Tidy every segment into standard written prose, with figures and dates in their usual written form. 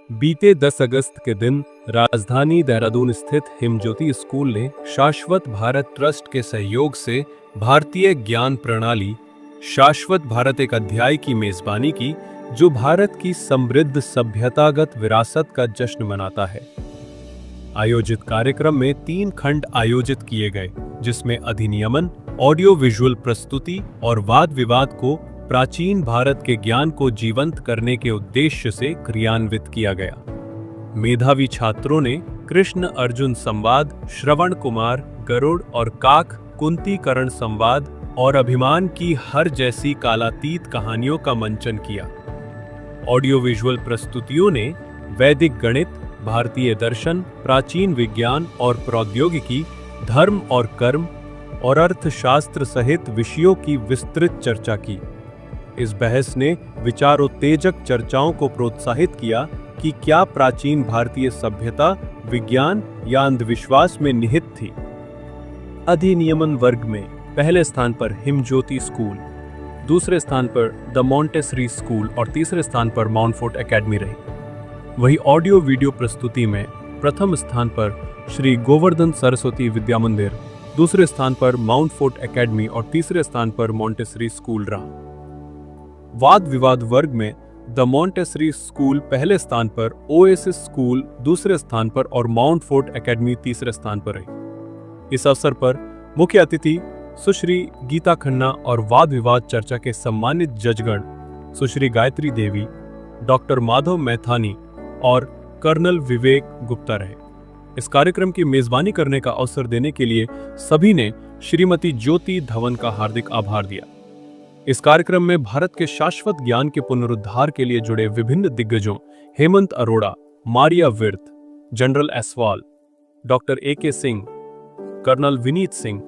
बीते 10 अगस्त के दिन राजधानी देहरादून स्थित हिमज्योति स्कूल ने शाश्वत भारत ट्रस्ट के सहयोग से भारतीय ज्ञान प्रणाली शाश्वत भारत एक अध्याय की मेजबानी की, जो भारत की समृद्ध सभ्यतागत विरासत का जश्न मनाता है। आयोजित कार्यक्रम में 3 खंड आयोजित किए गए, जिसमें अधिनियमन, ऑडियो विजुअल प्रस्तुति और वाद विवाद को प्राचीन भारत के ज्ञान को जीवंत करने के उद्देश्य से क्रियान्वित किया गया। मेधावी छात्रों ने कृष्ण अर्जुन संवाद, श्रवण कुमार, गरुड़ और काक कुंतीकरण संवाद और अभिमान की हर जैसी कालातीत कहानियों का मंचन किया। ऑडियो विजुअल प्रस्तुतियों ने वैदिक गणित, भारतीय दर्शन, प्राचीन विज्ञान और प्रौद्योगिकी, धर्म और कर्म और अर्थशास्त्र सहित विषयों की विस्तृत चर्चा की। इस बहस ने विचारोत्तेजक चर्चाओं को प्रोत्साहित किया कि क्या प्राचीन भारतीय सभ्यता विज्ञान या अंधविश्वास में निहित थी। अधिनियमन वर्ग में पहले स्थान पर हिमज्योति स्कूल, दूसरे स्थान पर द मॉन्टेसरी स्कूल और तीसरे स्थान पर माउंटफोर्ट एकेडमी रही। वहीं ऑडियो वीडियो प्रस्तुति में प्रथम स्थान पर श्री गोवर्धन सरस्वती विद्या मंदिर, दूसरे स्थान पर माउंटफोर्ट एकेडमी और तीसरे स्थान पर मॉन्टेसरी स्कूल रहा। वाद विवाद वर्ग में द मॉन्टेसरी स्कूल पहले स्थान पर, ओएसिस स्कूल दूसरे स्थान पर और माउंटफोर्ट एकेडमी तीसरे स्थान पर रही। इस अवसर पर मुख्य अतिथि सुश्री गीता खन्ना और वाद विवाद चर्चा के सम्मानित जजगण सुश्री गायत्री देवी, डॉक्टर माधव मैथानी और कर्नल विवेक गुप्ता रहे। इस कार्यक्रम की मेजबानी करने का अवसर देने के लिए सभी ने श्रीमती ज्योति धवन का हार्दिक आभार दिया। इस कार्यक्रम में भारत के शाश्वत ज्ञान के पुनरुद्धार के लिए जुड़े विभिन्न दिग्गजों Hemant Arora, Maria Wirth, general Eswal, doctor AK. Singh, colonel Vineet Singh,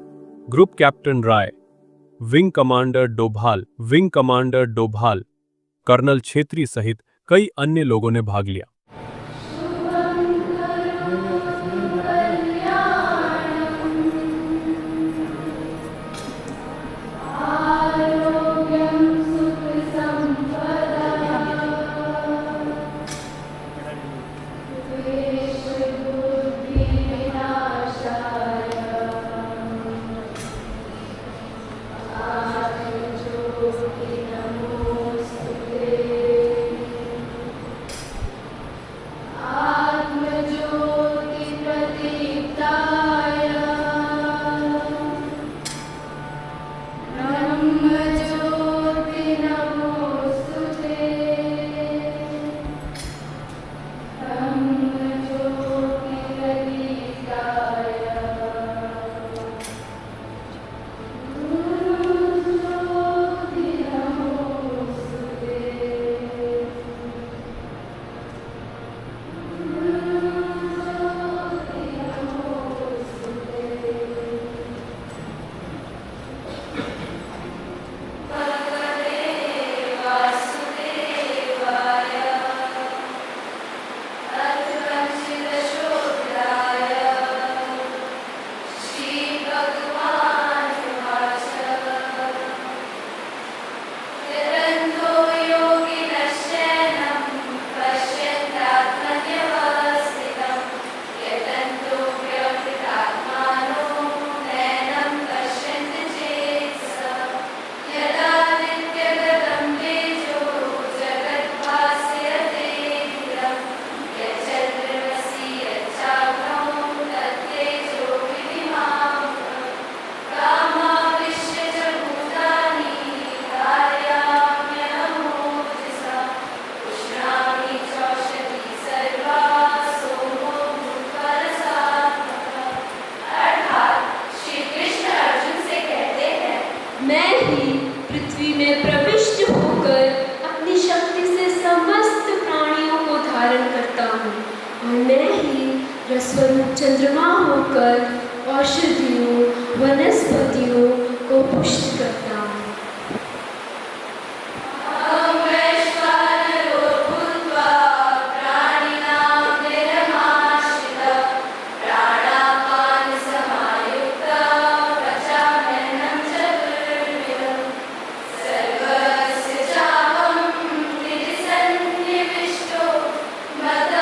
group captain Rai, wing commander Doval, colonel Chhetri सहित कई अन्य लोगों ने भाग लिया। स्वरूप चंद्रमा होकर औषधियों वनस्पतियों को पुष्ट करता हूँ। Mother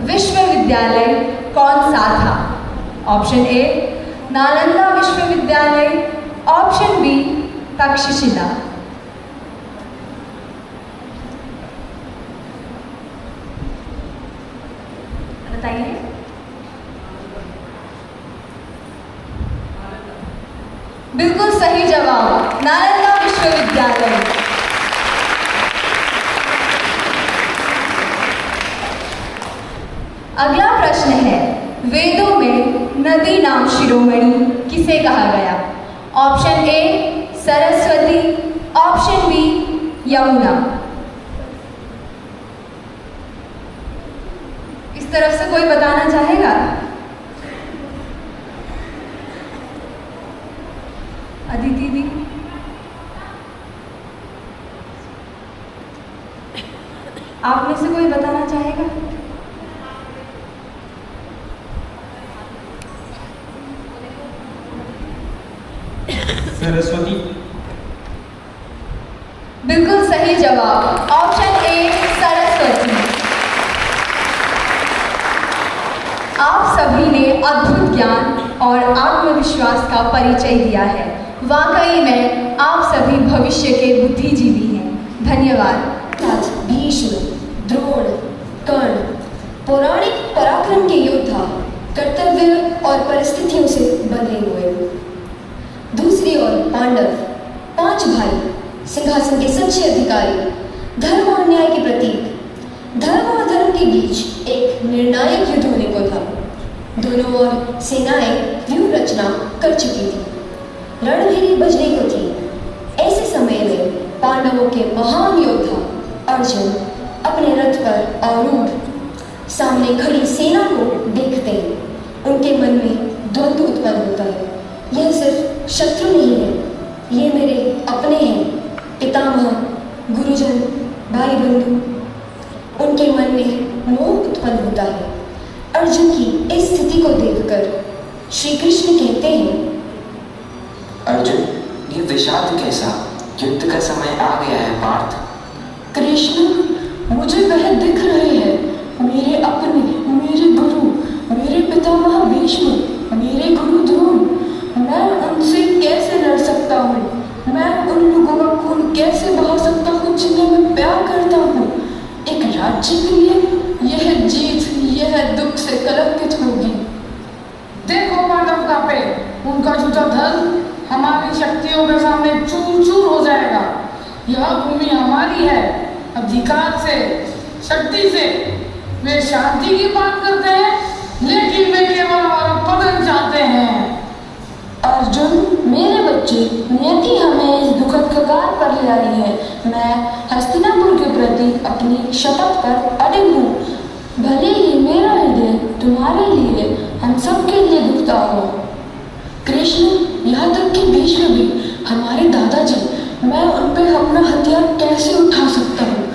विश्वविद्यालय कौन सा था? ऑप्शन ए नालंदा विश्वविद्यालय, ऑप्शन बी तक्षशिला। बताइए। बिल्कुल सही जवाब, नालंदा विश्वविद्यालय। अगला प्रश्न है, वेदों में नदी नाम शिरोमणि किसे कहा गया? Option A Saraswati, option B Yamuna. इस तरफ से कोई बताना चाहेगा? अदिति दी। आप में से कोई बताना चाहेगा? सरस्वती। बिल्कुल सही जवाब, ऑप्शन ए सरस्वती। आप सभी ने अद्भुत ज्ञान और आत्मविश्वास का परिचय दिया है। वाकई में आप सभी भविष्य के बुद्धिजीवी हैं। धन्यवाद। आज भीष्म, द्रोण, कर्ण पौराणिक पराक्रम के योद्धा कर्तव्य और परिस्थितियों से बंधे हुए। दूसरी ओर पांडव, 5 भाई, सिंहासन के सच्चे अधिकारी, धर्म और न्याय के प्रतीक। धर्म और धर्म के बीच एक निर्णायक युद्ध होने को था। दोनों ओर सेनाएं व्यूह रचना कर चुकी थी, रणभेरी बजने को थी। ऐसे समय में पांडवों के महान योद्धा अर्जुन अपने रथ पर आरूढ़ सामने खड़ी सेना को देखते हैं उनके मन में द्वंद्व उत्पन्न होता है। यह सिर्फ शत्रु नहीं है, ये मेरे अपने हैं, पितामह, गुरुजन, भाई बंधु। उनके मन में मोह उत्पन्न होता है। अर्जुन की इस स्थिति को देखकर श्री कृष्ण कहते हैं, अर्जुन, ये विषाद कैसा? युद्ध का समय आ गया है पार्थ। कृष्ण, मुझे वह दिख रहे हैं, मेरे अपने, मेरे गुरु, मेरे पितामह भीष्म, मेरे गुरु द्रोण। मैं उनसे कैसे लड़ सकता हूँ? मैं उन लोगों का खून कैसे बहा सकता हूँ जिन्हें मैं प्यार करता हूँ? एक राज्य के लिए यह जीत, यह दुख से कलंकित होगी। देखो पांडव का पे, उनका झूठा धन हमारी शक्तियों के सामने चूर चूर हो जाएगा। यह भूमि हमारी है, अधिकार से, शक्ति से। वे शांति की बात करते हैं, लेकिन वे केवल हमारा पतन चाहते हैं। अर्जुन, मेरे बच्चे, नियति हमें इस दुखद कगार पर ले आई है। मैं हस्तिनापुर के प्रति अपनी शपथ पर अडिग हूँ। भले ही मेरा हृदय तुम्हारे लिए, हम सब के लिए दुखता हो। कृष्ण, यहाँ तक कि भीष्म भी हमारे दादाजी, मैं उन पर अपना हथियार कैसे उठा सकता हूँ?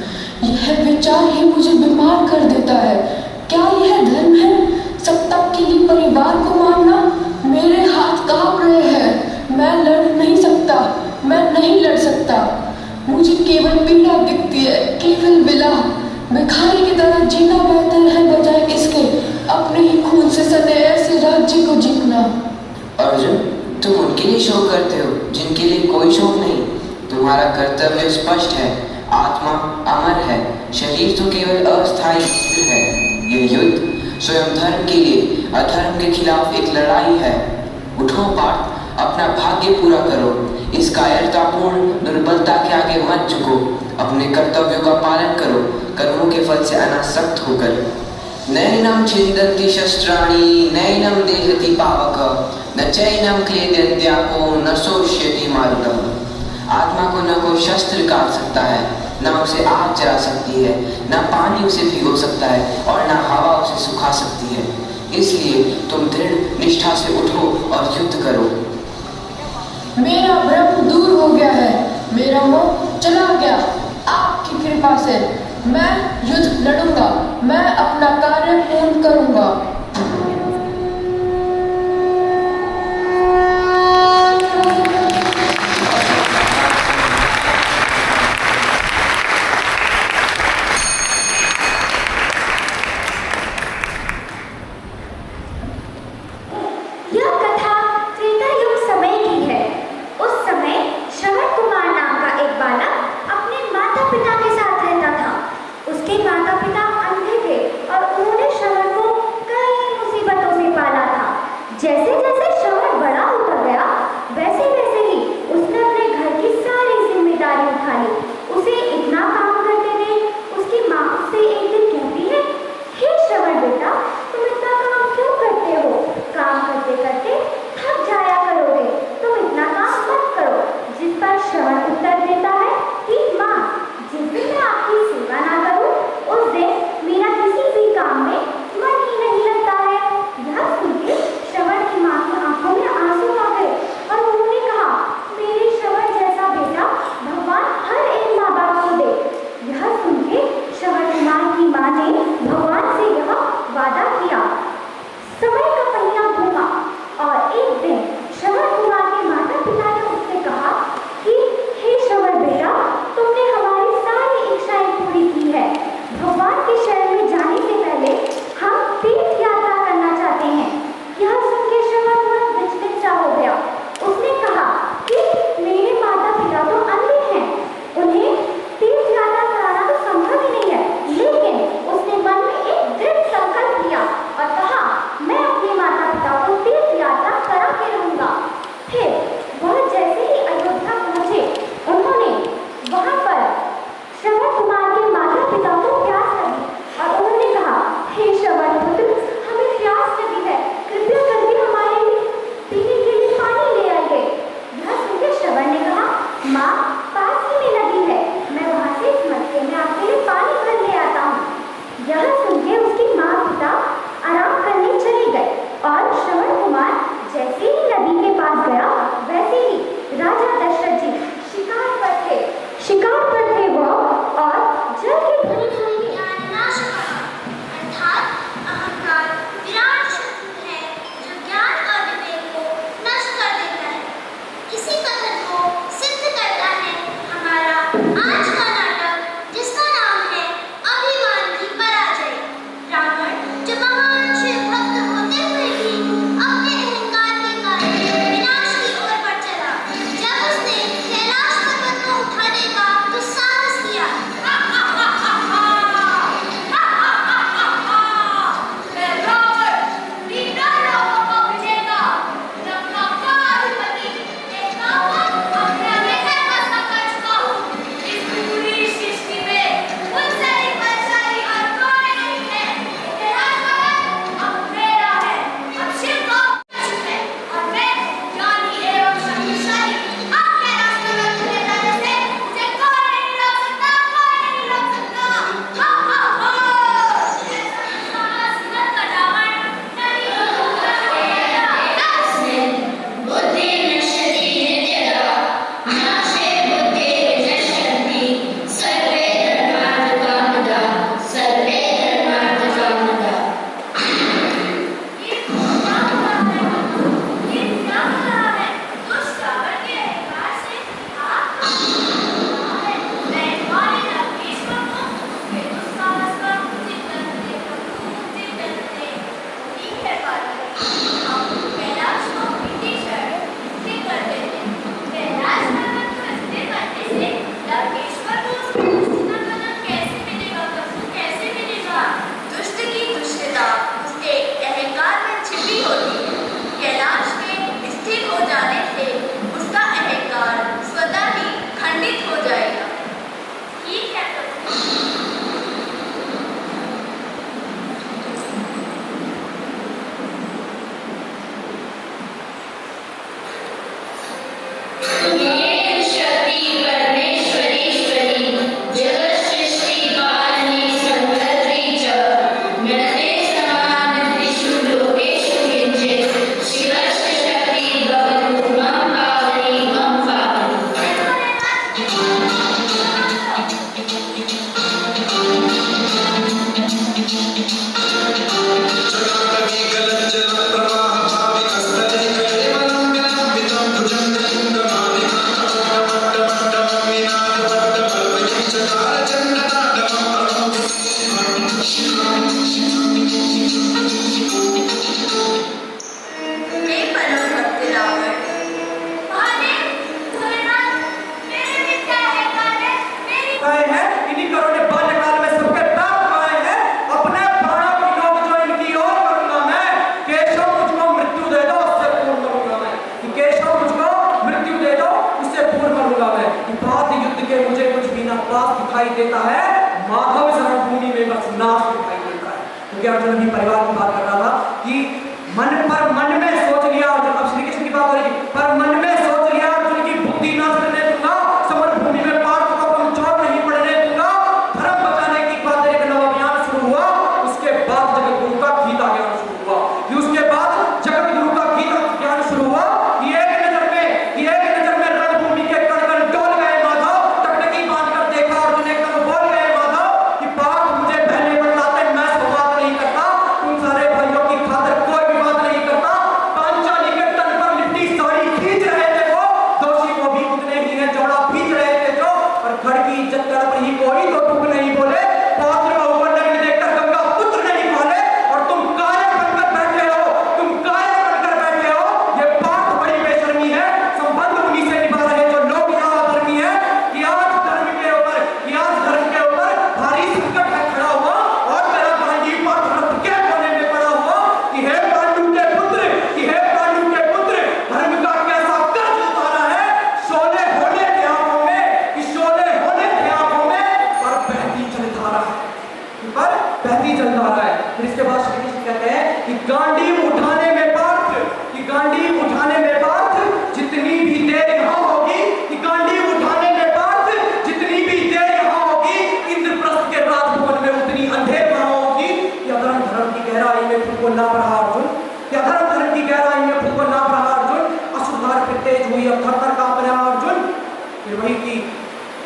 यह विचार ही मुझे बीमार कर देता है। क्या यह धर्म है? सत्ता के लिए परिवार को मारना? मेरे हाथ कांप रहे हैं। मैं लड़ नहीं सकता, मैं नहीं लड़ सकता। मुझे केवल पीड़ा दिखती है, केवल विलाप। भिखारी की तरह जीना बेहतर है बजाय इसके अपने ही खून से सने ऐसे राज्य को जीतना। अर्जुन, तुम उनके लिए शोक करते हो जिनके लिए कोई शोक नहीं। तुम्हारा कर्तव्य स्पष्ट है, आत्मा अमर है, शरीर तो केवल अस्थायी है। यह युद्ध स्वयं धर्म के लिए अधर्म के खिलाफ एक लड़ाई है। उठो पार्थ, अपना भाग्य पूरा करो। इस कायरतापूर्ण दुर्बलता के आगे मत झुको। अपने कर्तव्यों का पालन करो, कर्मों के फल से अनासक्त होकर। नैनम छिन्दन्ति शस्त्राणि नैनम देहति पावक न चैनम क्लेदन्त्यापो न शोष्यति मारुतः। आत्मा को न कोई शस्त्र काट सकता है, न उसे आग जला सकती है, न पानी उसे भिगो सकता है और न हवा उसे सुखा सकती है। इसलिए तुम दृढ़ निष्ठा से उठो और युद्ध करो। मेरा भ्रम दूर हो गया है, मेरा मोह चला गया। आपकी कृपा से मैं युद्ध लड़ूंगा, मैं अपना कार्य पूर्ण करूंगा। देता है, माधव इस रणभूमि में बस नाश दिखाई देता है। क्योंकि अर्जुन भी परिवार की बात कर रहा था कि मन में सोच लिया अर्जुन, अब श्री कृष्ण की बात हो रही है, पर मन में सोच लिया अर्जुन की बुद्धि नाश करने दूंगा, समर भूमि में पार्थ को कमजोर नहीं पड़ने दूंगा। धर्म बचाने की बात एक नव अभियान शुरू हुआ, उसके बाद जगत गुरु का गीता ज्ञान शुरू हुआ। उसके बाद जगत गुरु का गीता ज्ञान शुरू हुआ कि एक नजर में रणभूमि के कण कण डोल गए माधव, टकटकी बांधकर देखा अर्जुन एकदम बोल गए माधव कि पार्थ मुझे पहले बतलाते, मैं संवाद नहीं करता, तुम सारे भाइयों की खातिर कोई भी बात नहीं करता। पांचाली के तन पर लिपटी साड़ी खींच रहे थे वो, दोषी को भी उतने ही है जोड़ा खींच रहे थे जो, और घर की इज्जत कर पर ही कोई तो तुम नहीं बोले, पात्र का ऊपर नग्न देखकर गंगा पुत्र नहीं बोले, और तुम कायर बनकर बैठे हो, ये पार्थ बड़ी बेशर्मी है। संबंध उन्हीं से निभा रहे जो लोग यहाँ अधर्मी है, कि आज धर्म के ऊपर भारी संकट है खड़ा हुआ, और मेरा गांधी पार्थ रथ के कोने में पड़ा हुआ कि हे पांडु के पुत्र, धर्म का कैसा कर्ज उतारा है, शोले होने थे आंखों में, पर बहती जल धारा है। फिर इसके बाद श्री कृष्ण कहते हैं कि गांडीव उठाने में पार्थ जितनी भी देर यहाँ होगी, इंद्रप्रस्थ के राजभवन में उतनी अंधेर वहां होगी। या धर्म की गहराई में खुद को नाप रहा अर्जुन, असुधार फिर तेज हुई, अब थर कांप रहा अर्जुन। फिर वही की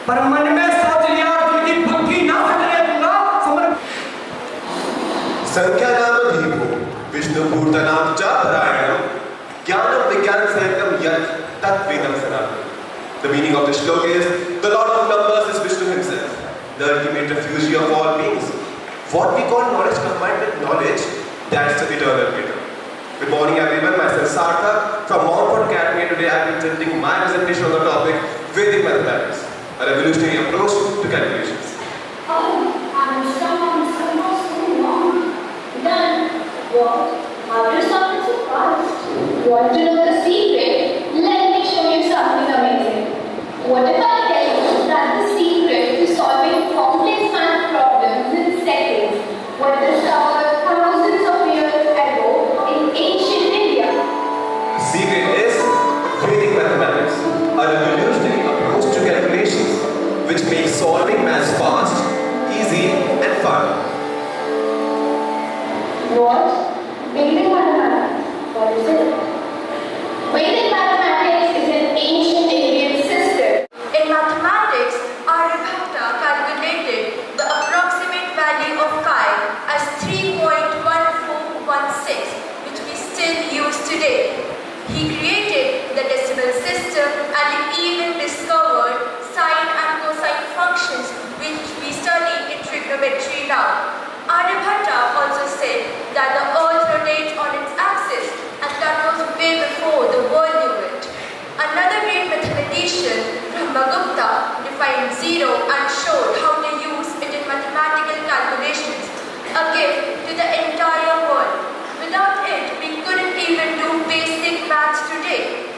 पर मन में सोच लिया अर्जुन की बुद्धि ना हटने दूंगा। संख्या नाम दीपो विष्णु पूर्तनाम च परायणम ज्ञानम विज्ञान सहितम यत् तत्वेदम सनातनम। The meaning of the shloka is the Lord of numbers is Vishnu himself, the ultimate refugee of all beings. What we call knowledge combined with knowledge, that's the eternal creator. Good morning everyone, myself Sarthak from Montfort Academy. Today I am presenting my presentation on the topic Vedic mathematics, a revolutionary approach to calculations. I'm Then what? How do you solve it so fast? Want to know the secret? Let me show you something amazing. What if I tell you that the secret to solving complex math problems in seconds was discovered thousands of years ago in ancient India? The secret is Vedic mathematics, a revolutionary approach to calculations which makes solving maths fast, easy and fun. What? Vedic mathematics. What is it? Vedic mathematics is an ancient Indian system. In mathematics, Aryabhata calculated the approximate value of chi as 3.1416, which we still use today. He created the decimal system and he even discovered sine and cosine functions, which we study in trigonometry now. Aryabhata also said that the earth rotates on its axis, and that was way before the world knew it. Another great mathematician, Brahmagupta, defined zero and showed how to use it in mathematical calculations, a gift to the entire world. Without it, we couldn't even do basic maths today.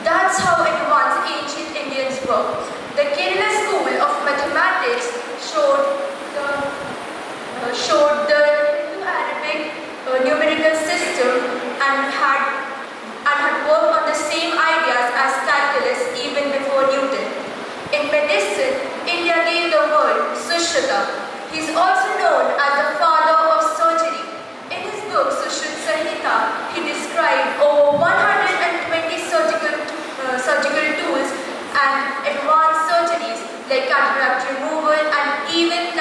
That's how advanced ancient Indians were. The Kerala school of mathematics showed the Hindu-Arabic numerical system and had worked on the same ideas as calculus even before Newton. In medicine, India gave the world Sushruta. He is also known as the father of surgery. In his book Sushruta Samhita, he described over 120 surgical tools and advanced surgeries like cataract removal and even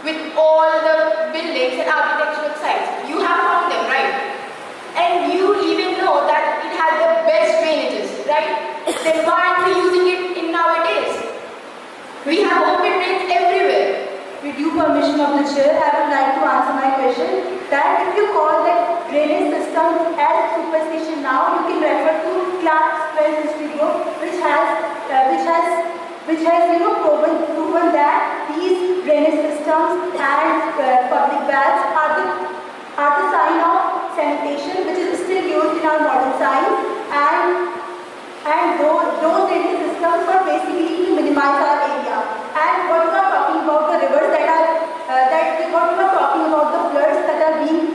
With all the buildings and architectural sites, you have found them, right? some as superstition now. You can refer to class 12 history book, which has proven that these drainage systems and public baths are the sign of sanitation, which is still used in our modern science, and those drainage systems were basically to minimize our area. And what you are talking about, the rivers what you are talking about, the floods that are being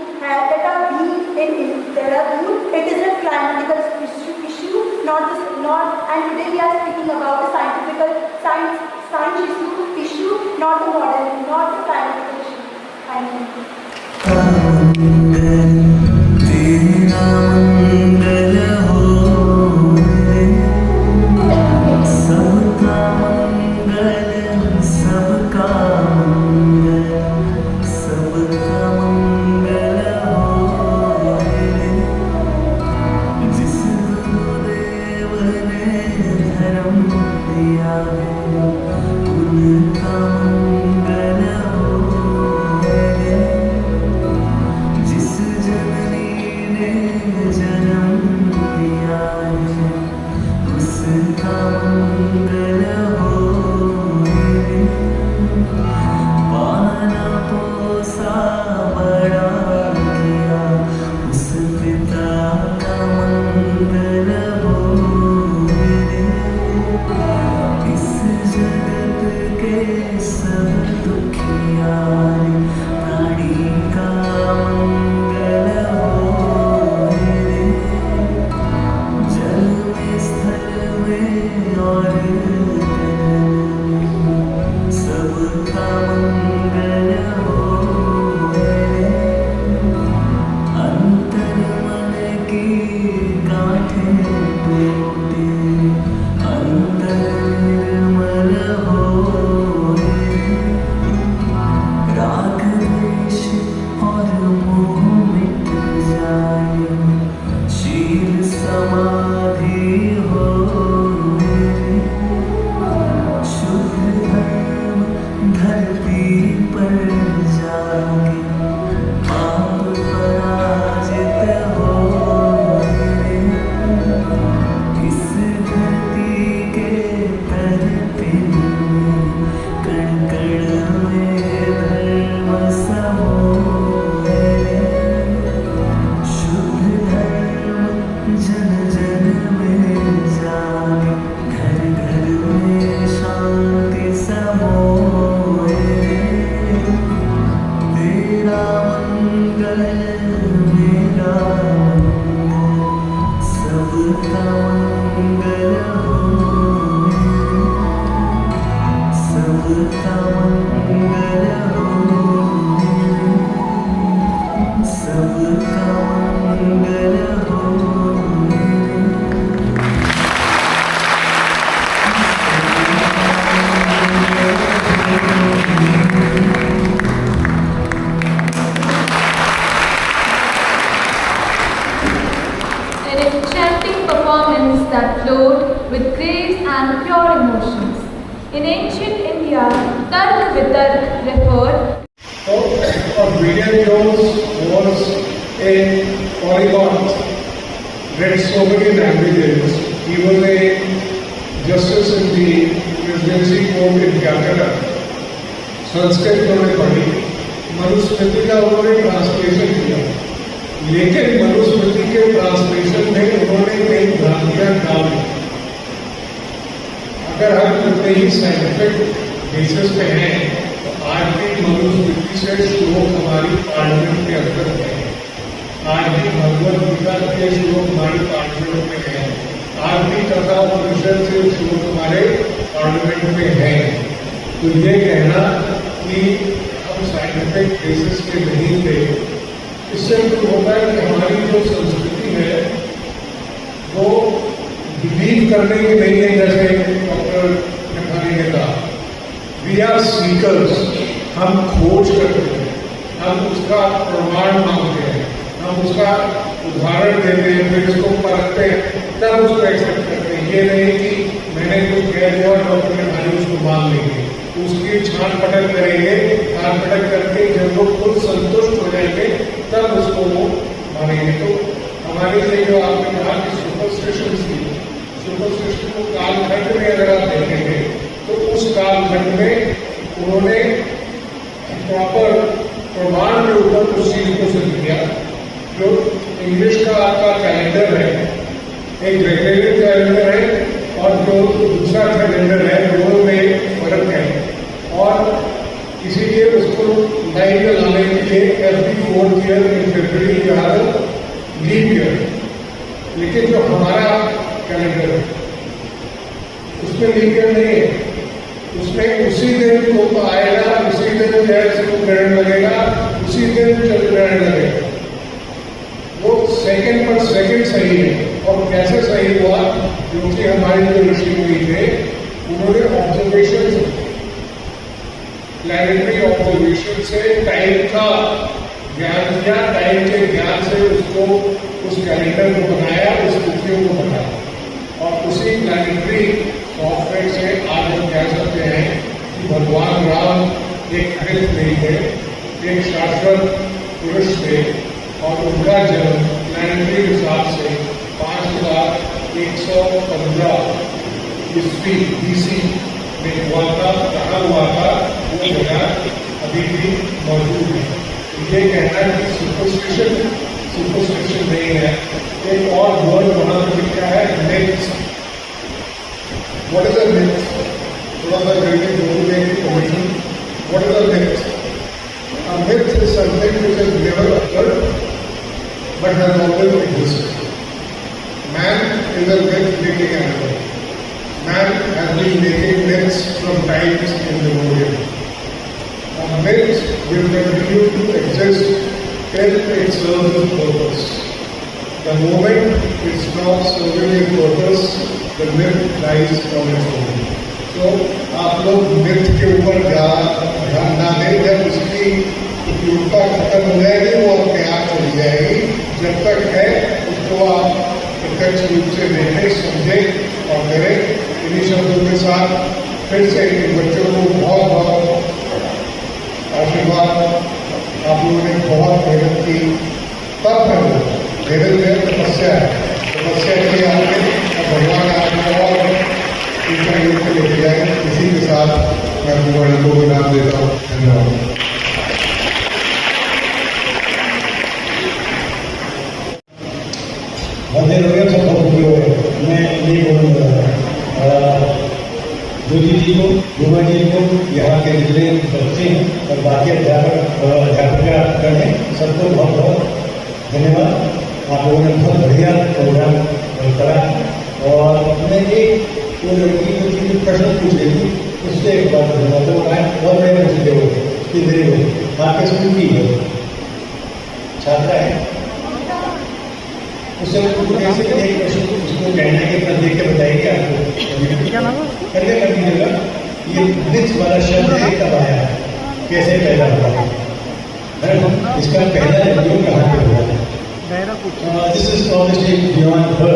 in Dehradun, it is a climatical issue, and today we are speaking about the science issue, not the climatical issue. Thank you. That flowed with grace and pure emotions. In ancient India, Tark Vitark referred. William Jones was a polyglot, read so many languages. He was a justice in the presidency court in Calcutta. Sanskrit उन्होंने पढ़ी, मनुस्मृति का उन्होंने translation किया, लेकिन मनुस्मृति के translation में उन्होंने कई भ्रांतियां डाल दी। अगर हम कितने ही साइंटिफिक बेसिस पे हैं, तो आज भी मनुस्मृति से श्लोक हमारी पार्लियामेंट के अंदर है, आज भी भगवद गीता के श्लोक हमारी पार्लियामेंट में है, आज भी कथा उपनिषद से श्लोक हमारे पार्लियामेंट में है। तो ये कहना कि हम साइंटिफिक बेसिस पे नहीं थे, इससे तो होता है कि हमारी जो संस्कृति है वो बिलीव करने की नहीं है। जैसे डॉक्टर नखानी ने कहा, वी आर सीकर्स, हम खोज करते हैं, हम उसका प्रमाण मांगते हैं, हम उसका उदाहरण देते हैं, फिर उसको परखते हैं, तब उसको एक्सेप्ट करते हैं। ये नहीं कि मैंने कुछ कह दिया और डॉक्टर नखानी उसको मान लेंगे, उसकी छान पटक करेंगे, छान पटक करके जब लोग खुद संतुष्ट हो जाएंगे तब उसको वो हमारे लिए। तो हमारे लिए जो आपने कहा कि सुपरस्टिशन थी, सुपरस्टिशन को कालखंड में अगर आप देखेंगे तो उस कालखंड में उन्होंने प्रॉपर प्रमाण के ऊपर उस चीज को सिद्ध किया। जो इंग्लिश का आपका कैलेंडर है, एक ग्रेगोरियन कैलेंडर है और जो दूसरा कैलेंडर है, दोनों में फर्क है। और इसीलिए उसको लाइन में लाने के लिए every 4th year in February leap year. लेकिन जो हमारा कैलेंडर है उसमें लीप ईयर नहीं है, उसमें उसी दिन को आएगा, उसी दिन ग्रहण लगेगा, उसी दिन ग्रहण लगेगा। वो सेकंड पर सेकंड सही है। और कैसे सही हुआ? क्योंकि हमारे जो ऋषि मुनि थे उन्होंने ऑब्जर्वेशन, प्लैनेटरी ऑब्जर्वेशन से टाइम का ज्ञान किया, टाइम के ज्ञान से उसको उस कैलेंडर को बनाया, उस तिथियों को बनाया। और उसी प्लैनेटरी सॉफ्टवेयर से आज हम कह सकते हैं कि भगवान राम एक मिथ नहीं थे, एक शाश्वत पुरुष थे और उनका जन्म प्लैनेटरी हिसाब से 5115 ईस्वी BC में हुआ था। कहाँ हुआ था वो जगह अभी भी मौजूद है। ये कहना कि सुपरस्टिशन नहीं है। एक और वर्ड वहाँ पर लिखा है myth. What is a myth? थोड़ा सा जल्दी बोलने की कोशिश। What is a myth? A myth is something which has never occurred but has always existed. Man is a myth-making animal. Man has been making myths from times immemorial. A myth will continue to exist till it serves its purpose. The moment it stops serving its purpose, the myth dies on its own. तो आप लोग myth के ऊपर ध्यान ना दें। जब उसकी उपयोगिता खत्म हो जाएगी वो अपने आप चली जाएगी। जब तक है उसको आप प्रत्यक्ष रूप से देखें, समझें और करें। इन्हीं शब्दों के साथ फिर से इन बच्चों को बहुत बहुत आशीर्वाद। आप लोगों ने बहुत मेहनत की, तब है वो मेहनत में तपस्या है। तपस्या के आगे भगवान आपको और ऊंचा योग को लेके जाए। इसी के साथ मैं भगवान को विराम देता हूँ। धन्यवाद। मैं ये बोलूँगा ज्योति जी को, गुमा जी को, यहाँ के जितने बच्चे और बाकी अध्यापक हैं, सबको बहुत बहुत धन्यवाद। आप लोगों ने बहुत बढ़िया प्रोग्राम करा। और मैं एक वो लड़की को थी प्रश्न पूछ रही थी, उससे एक बात बताता हूँ। बहुत बड़े बच्चे थे वो कि मेरे को आपके स्कूल की है छात्रा है, उससे कैसे एक प्रश्न उसको कहना है कि अपना देख के बताइए आपको करके कर दीजिएगा। ये मिथ वाला शब्द है कब आया, कैसे पैदा हुआ है, इसका पहला रिव्यू कहाँ पे हुआ है? This is obviously beyond her.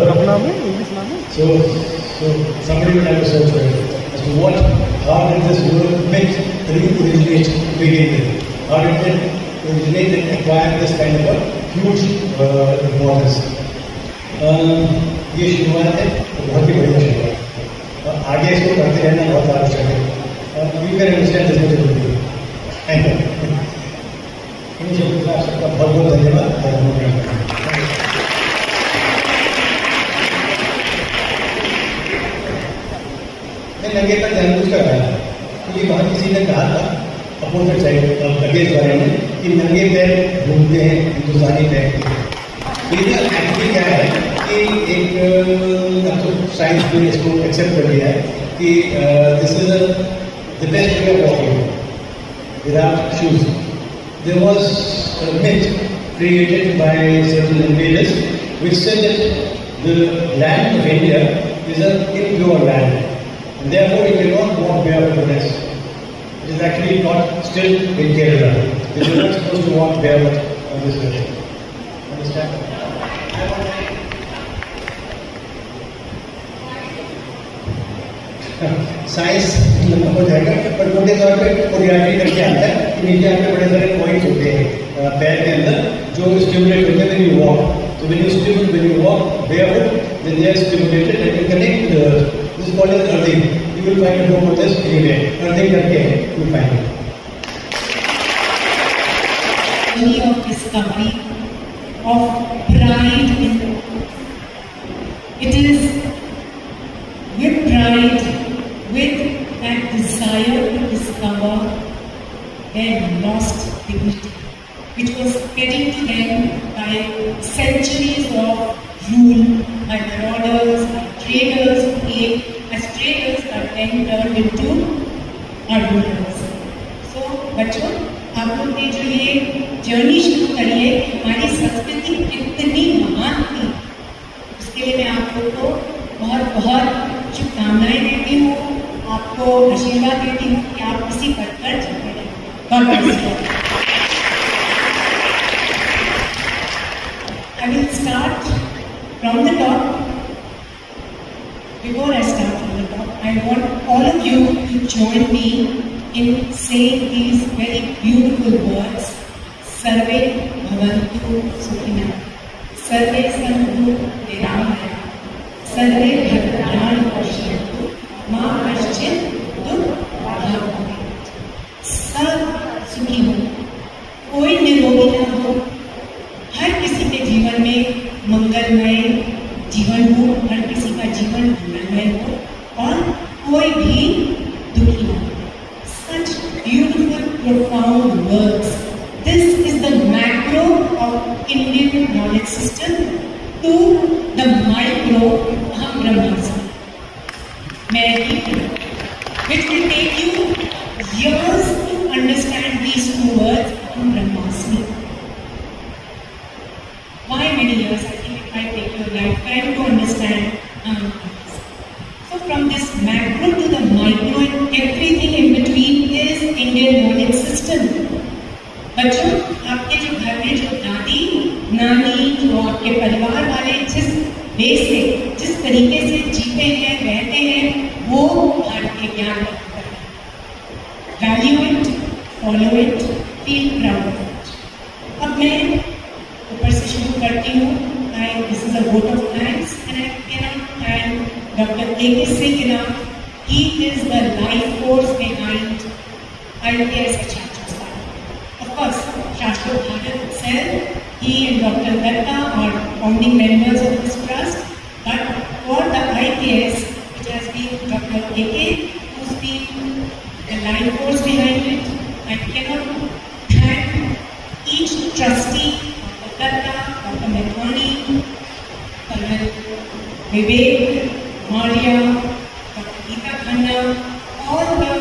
So somebody will have to search for it as to how did this word myth originate to begin with? How did it originate and acquire this kind of a huge importance? ये शुरुआत है, बहुत ही बढ़िया शुरुआत। आगे इसको करते रहना बहुत आवश्यक है। We can understand this much only. Thank you. इन शब्दों का सबका बहुत बहुत धन्यवाद। मैं नंगे पर जानबूझ कर आया क्योंकि वहाँ किसी ने कहा था अपोजिट साइड अगेंस्ट वाले ने कि नंगे पैर घूमते हैं हिंदुस्तानी पैर। एक्चुअली क्या है कि एक तो साइंस ने इसको एक्सेप्ट कर लिया है कि this is the best way of walking without shoes. There was a myth created by certain invaders which said that the land of India is a impure land and therefore you can not walk barefoot. It is actually not still in Kerala. You are not supposed to walk barefoot on this way. Understand? Science हो जाएगा पर मोटे तौर पे choreography करके आता है कि नीचे आपके बड़े सारे पॉइंट्स होते हैं पैर के अंदर जो स्टिमुलेट होते हैं when you walk. So when you walk barefoot, then they are stimulated and you connect to the earth. This is called as earthing. You will find a home of this anywhere. Earthing करके you will find it. Journey of discovery, of pride in. It is with pride, with that desire to discover their lost dignity, which was getting to them by centuries of rule, by marauders, by traders who came as traders but then turned into our rulers. So, बच्चों, आप लोग ने जो ये journey शुरू करी है, हमारी संस्कृति कितनी महान थी, उसके लिए मैं आप लोग को बहुत बहुत शुभकामनाएं देती हूँ, आपको आशीर्वाद देती हूँ कि आप इसी पथ पर चलते रहें। God bless you. I will start from the top. Before I start from the top, I want all of you to join me in saying these very beautiful words. Sarve bhavantu sukhina. Sarve santu niramaya. Sarve bhadrani pashyantu. Ma kaschit dukh. सब सुखी हो, कोई निरोगी ना हो, हर किसी के जीवन में मंगलमय जीवन हो, हर किसी का जीवन मंगलमय हो और कोई भी दुखी ना हो. Such beautiful, profound words. This is the macro of Indian knowledge system to the micro of Brahmasmi. Which will take you years to understand these two words from Brahmasmi. Why many years? I think it might take you a lifetime to understand. So from this macro to the micro and everything in between is Indian knowledge system. बच्चों, आपके जो घर में जो दादी, नानी, जो आपके परिवार वाले जिस बेस से, जिस तरीके से जीते हैं, रहते हैं, वो भारतीय ज्ञान value it, follow it, feel proud of it. अब मैं ऊपर से शुरू करती हूँ. This is a vote of thanks and I cannot thank Dr. A.K. Singh enough. He is the life force behind IPS Shashwat Bharat. Of course, Shashwat Bharat itself, he and Dr. Datta are founding members of this trust, but for the IPS, it has been Dr. A.K. who's been the life force behind it. I cannot thank each trustee, Dr. Datta, Dr. Mehwani, Colonel Vivek, Maria, Dr. Geeta Khanna, all the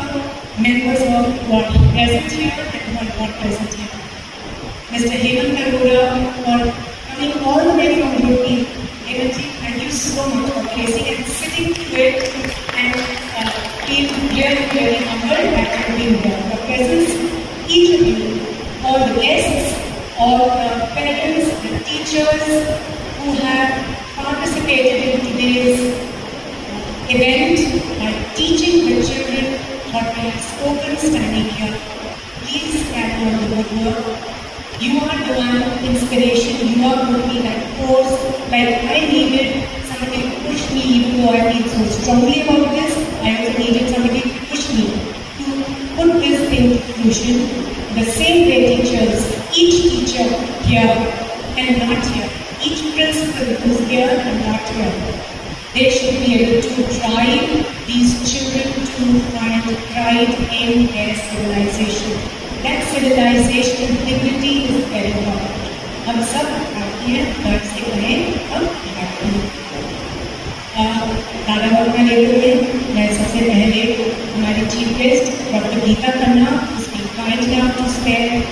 members of what present here and who are not present here. Mr. Hemant Arora for coming all the way from UP. Hemantji, thank you so much for facing and sitting through it and feel really, really humbled that you have been here. Your presence, each of you, all the guests, all the parents, the teachers who have participated in today's event by teaching the children what we have spoken standing here. Please carry on the good work. You are the one inspiration. You are going to be that force. Like I needed somebody to push me, even though I feel so strongly about this. I also needed somebody to push me to put this into fruition. The same way teachers, each teacher here and not here, each principal who's here and not here, they should be able to drive these children to find pride in their civilization. That civilization dignity is very important. हम सब भारतीय हैं, गर्व से कहें हम भारतीय. दादा बाबा लेते हुए मैं सबसे पहले हमारी chief guest doctor Geeta Khanna, उसकी kind enough to spare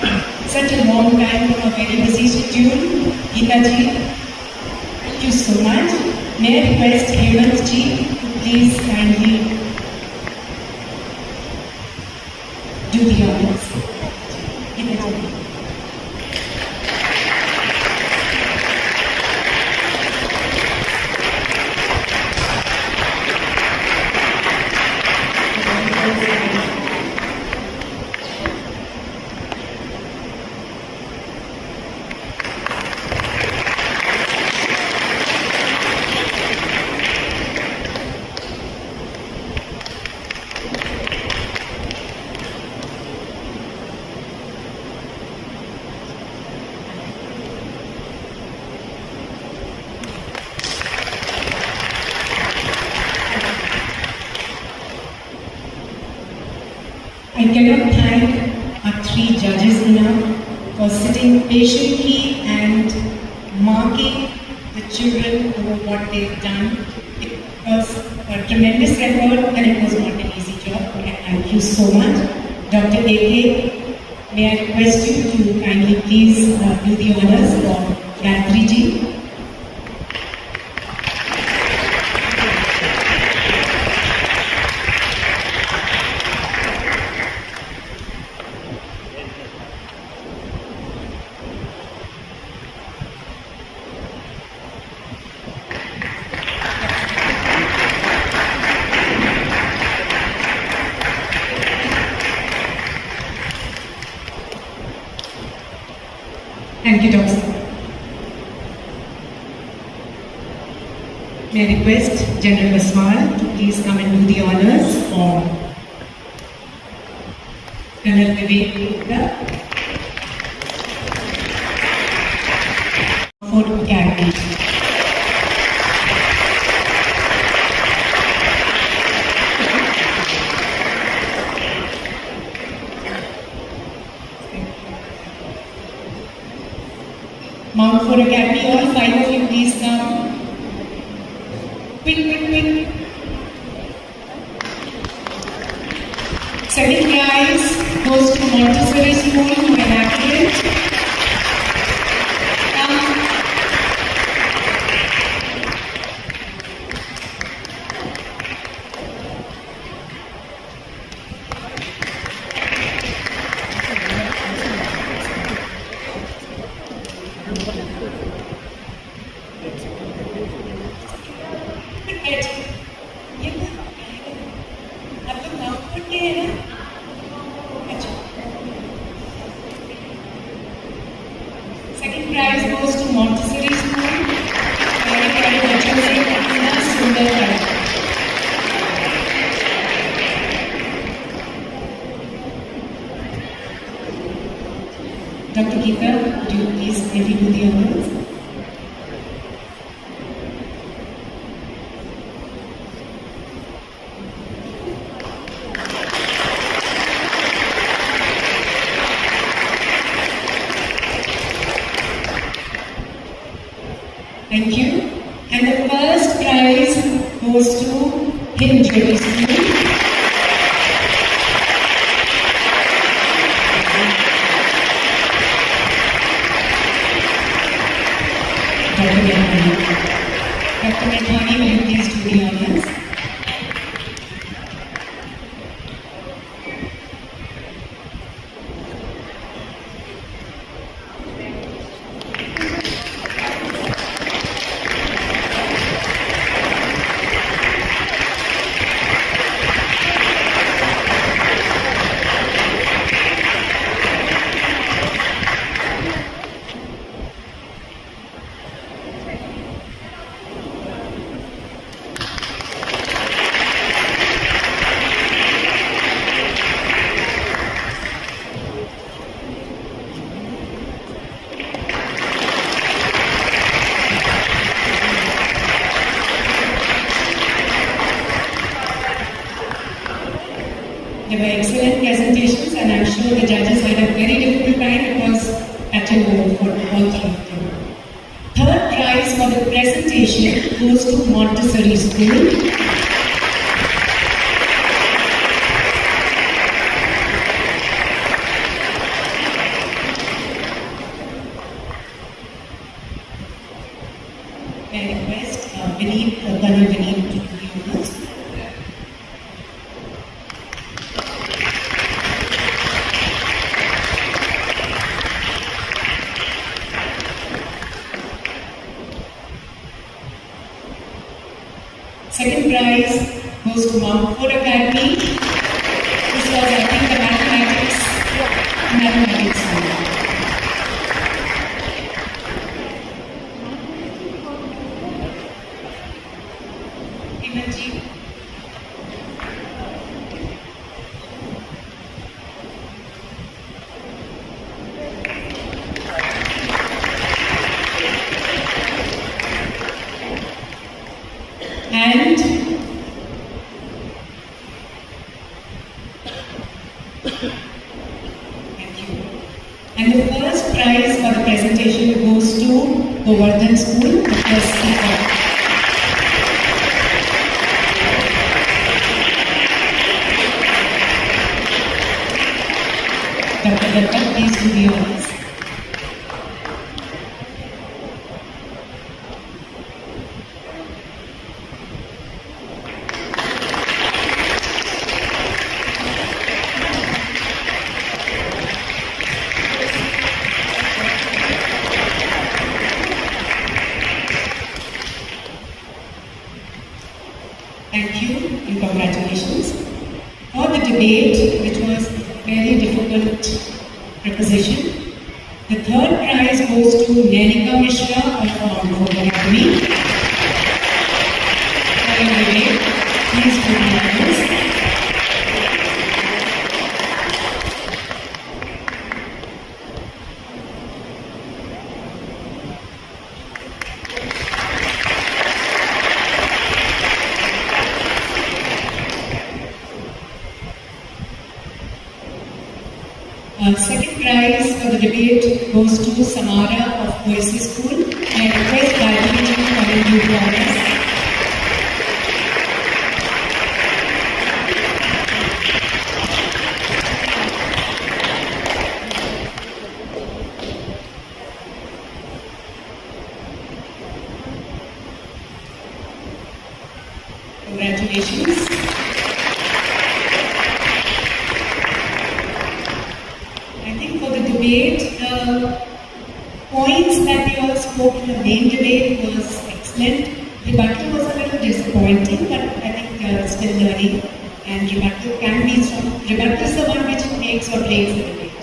such a long time from a very busy schedule. Geeta ji, thank you so much. May I request Hemant ji to please kindly do the honors. Geeta ji. we cannot thank our 3 judges enough for sitting patiently and marking the children over what they've done. It was a tremendous effort and it was not an easy job. Thank you so much. Dr. A.K., may I request you to kindly please do the honors for Gayatri ji. Thank you, Doctor. May I request General Baswal to please come and do the honors for Colonel Vivek Gupta for Academy. Mount Fort Academy, all 5 of you please come. Quick. Second prize goes to Montessori School for an accurate. Second prize goes to Montessori School. Very बच्चों ने इतना सुंदर गाया. Dr. Geeta, would you please maybe do the honors? Thank you. And the first prize goes to Hinjewelry School. Dr. Medhani, will you please do the honors? They were excellent presentations and I'm sure the judges had a very difficult time. It was pattern over for all 3 of them. Third prize for the presentation goes to Montessori School. May I request Colonel Vineet to do the honors. Second prize goes to Mount Fort Academy. This was, I think, the mathematics school. Imaji. And School, the first speaker. Dr. Datta, please do the honors. Thank you and congratulations. For the debate, which was a very difficult proposition, the third prize goes to Nanika Mishra of Mount Hope Academy. For your debate, please do the honors. Second prize for the debate goes to Samara of Poesy School, and request Gayatri to come and do the honors. Congratulations. I think for the debate, the points that you all spoke in the main debate was excellent. Rebuttal was a little disappointing, but I think still learning. And rebuttal can be strong. Rebuttal is the one which makes or breaks the debate.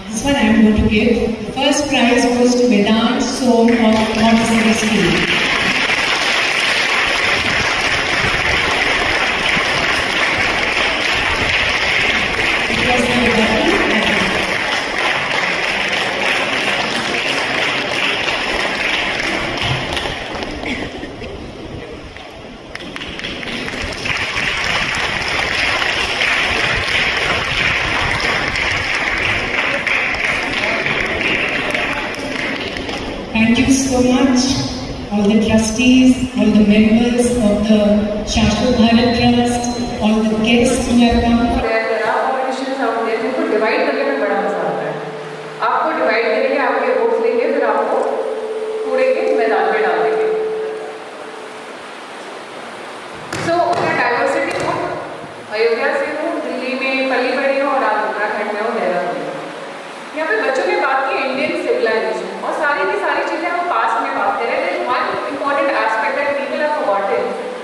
This one I am going to give. The first prize goes to Vedant Som of Montessori School. Thank you so much, all the trustees, all the members of the Shashwat Bharat Trust, all the guests who have come. जिनको divide करने में बड़ा मजा आता है। आपको divide करेंगे, आपके वोट्स लेंगे, फिर आपको कूड़े के मैदान में डाल देंगे। सो मैं डाइवर्सिटी हूँ, अयोध्या से हूँ, दिल्ली में पली बड़ी हूँ और आज उत्तराखंड में हूँ, देहरादून में। यहाँ पे बच्चों ने बात की इंडियन सिविलाइजेशन और सारी की सारी चीज़ें हम पास में बात कर रहे हैं। One important aspect that people have forgotten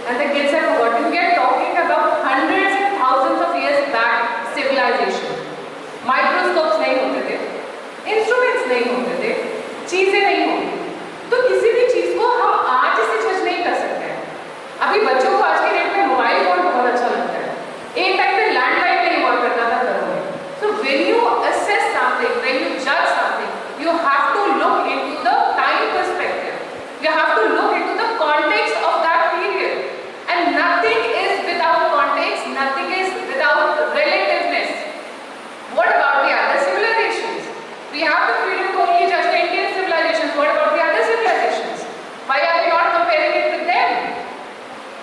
and the kids have forgotten, we are talking about hundreds and thousands of years back civilisation. Microscopes नहीं होते थे, इंस्ट्रूमेंट्स नहीं होते थे, चीज़ें नहीं होती, तो किसी भी चीज़ को हम आज से जज नहीं कर सकते हैं। अभी बच्चों को आज के डेट में मोबाइल फोन बहुत अच्छा लगता है, एक टाइम पे लैंडलाइन नहीं हुआ करता था घरों में। So when you assess something, when you जज something, you have to look into the time perspective, you have to look into the context of that period, and nothing is without context, nothing is without relativeness. What about the other civilizations? We have the freedom to only judge the Indian civilizations. What about the other civilizations? Why are we not comparing it with them?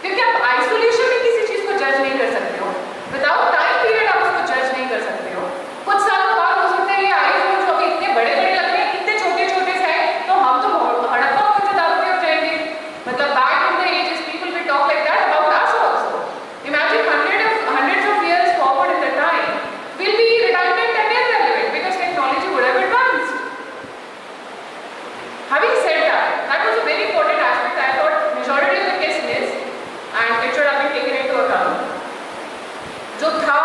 क्योंकि आप isolation में किसी चीज को जज नहीं कर सकते हो, विदाउट टाइम पीरियड आप उसको जज नहीं कर सकते हो। कुछ सालों बाद हो सकता है ये आईफोन जो अभी इतने बड़े बड़े लग रहे हैं, इतने छोटे छोटे से हैं, तो हम तो हड़प्पा में दादते हो जाएंगे। मतलब back in the ages people will talk like that about us also. Imagine hundreds of years forward in the time will be redundant and irrelevant because technology would have advanced. Having said that, that was a very important aspect. I thought majority of the guests missed, and it should have been taken into account. जो था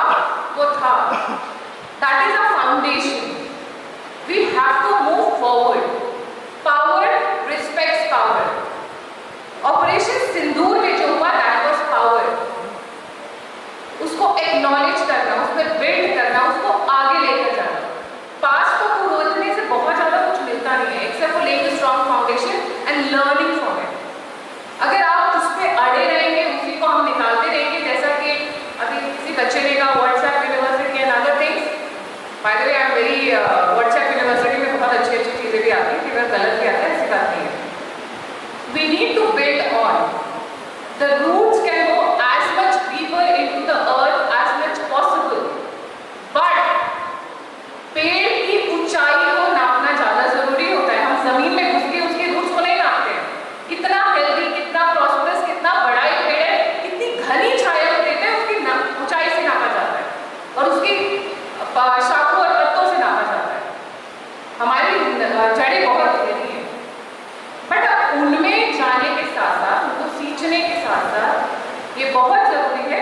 वो था. That is our foundation. We have to move forward. Power respects power. Operation सिंदूर में जो हुआ, that was power. उसको acknowledge करना, उस पर बिल्ड करना, उसको आगे लेकर जाना। पास्ट को खोदने से बहुत ज़्यादा कुछ मिलता नहीं है, except for laying a strong foundation and learning from it. अगर आप उस पर अड़े रहेंगे, उसी को हम निकालते रहेंगे, जैसा कि अभी किसी बच्चे ने कहा WhatsApp university and other things. By the way I am very WhatsApp university में बहुत अच्छी अच्छी चीज़ें भी आती हैं, कि अगर गलत भी आता है ऐसी बात नहीं है। we need to build on. The roots can go as much deeper into the earth as much possible, but पेड़ की ऊंचाई को नापना ज्यादा जरूरी होता है। हम जमीन में घुस के उसके रूट्स को नहीं नापते हैं। कितना हेल्दी, कितना प्रॉस्परस, कितना बड़ा एक पेड़ है, कितनी घनी छाया को देते हैं, उसकी ऊंचाई से नापा जाता है और उसकी शाखों और पत्तों से नापा जाता है। हमारी जड़ें बहुत गहरी हैं, बट उनमें जाने के साथ साथ, उनको सींचने के साथ साथ ये बहुत जरूरी है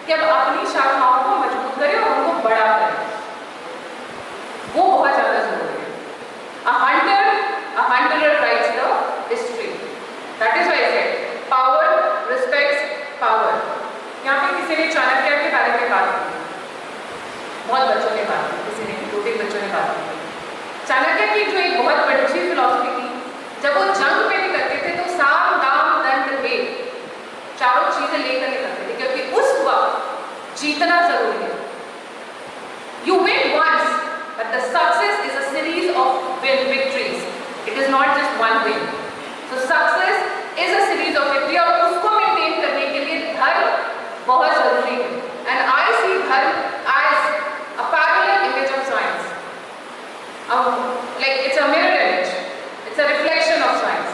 कि अब अपनी शाखाओं को मजबूत करें और उनको बड़ा करें। वो बहुत ज़्यादा जरूरी है। A hunter writes the history. That is why I said power respects power. यहाँ पे किसी ने चाणक्य के बारे में बात की, बहुत बच्चों ने बात की, किसी ने 2-3 बच्चों ने बात की। चाणक्य की जो एक बहुत बड़ी फिलॉसफी थी, जब वो जंग पे निकलते थे तो साम दाम दंड भेद चारों चीजें लेकर निकलते थे, क्योंकि उस वक्त जीतना जरूरी है। You win once, but the success is a series of victories. It is not just one win. So success is a series of victory, और उसको मेंटेन करने के लिए धर्म बहुत जरूरी है। And I see धर्म as a parallel image of science. Like it's a mirror image. It's a reflection of science.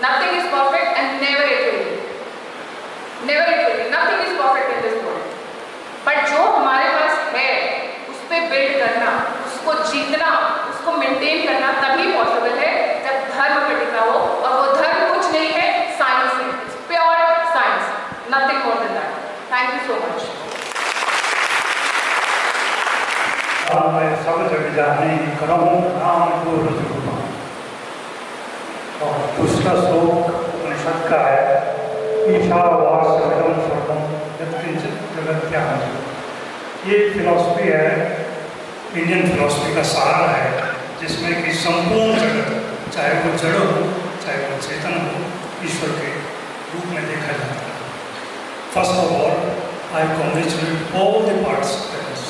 Nothing is perfect and never it will be. Never it will be. Nothing is perfect in this world. But जो हमारे पास है, उस पे build करना, उसको जीतना, उसको maintain करना तभी पॉसिबल है जब धर्म पे टिका हो, और वो धर्म कुछ नहीं है, साइंस है। It's pure science, nothing more than that. Thank you so much. मैं सब जाने करऊँ नाम को रजूमा, और दूसरा श्लोक उपनिषद का है, ईशावास सर्वम सर्वम यत्किंचित् जगत्याम। ये फिलॉसफी है, इंडियन फिलॉसफी का सार है, जिसमें कि संपूर्ण जगत, चाहे वो जड़ हो चाहे वो चेतन हो, ईश्वर के रूप में देखा जाता है। First of all I congratulate all the participants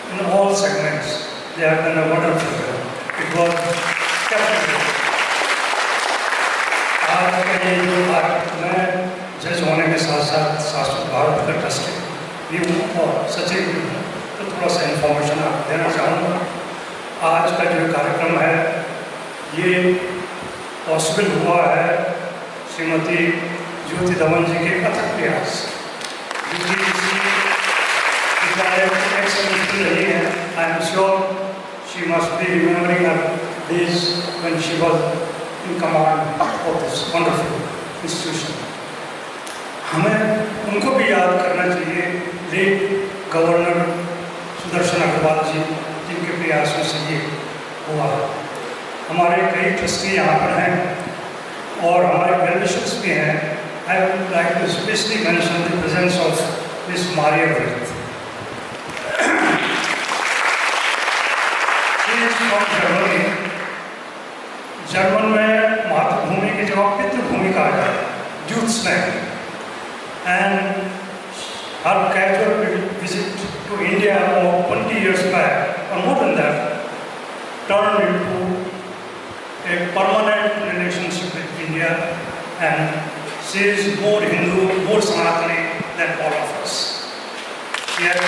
in all segments. They have done a wonderful job. It was captivating. आज का ये जो मैं जज होने के साथ साथ शाश्वत भारत का ट्रस्टी भी हूँ और सचिव भी हूँ, तो थोड़ा सा इन्फॉर्मेशन आपको देना चाहूँगा। आज का जो कार्यक्रम है ये पॉसिबल हुआ है श्रीमती ज्योति धवन जी के अथक प्रयास। Excellent रही है। I am sure she must be remembering her days when she was in command of this wonderful institution. हमें उनको भी याद करना चाहिए, लेट गवर्नर सुदर्शन अग्रवाल जी, जिनके प्रयासों से ये हुआ। हमारे कई ट्रस्टी यहाँ पर हैं और हमारे वेलविशर्स भी हैं। I would like to especially mention the presence of Miss Maria Wirth. German में मातृभूमि की जगह पितृभूमि कहा जाता है, Deutschland, and her casual visit to India about 20 years back, or more than that, turned into a permanent relationship with India, and she is more Hindu, more Sanatani than all of us. She has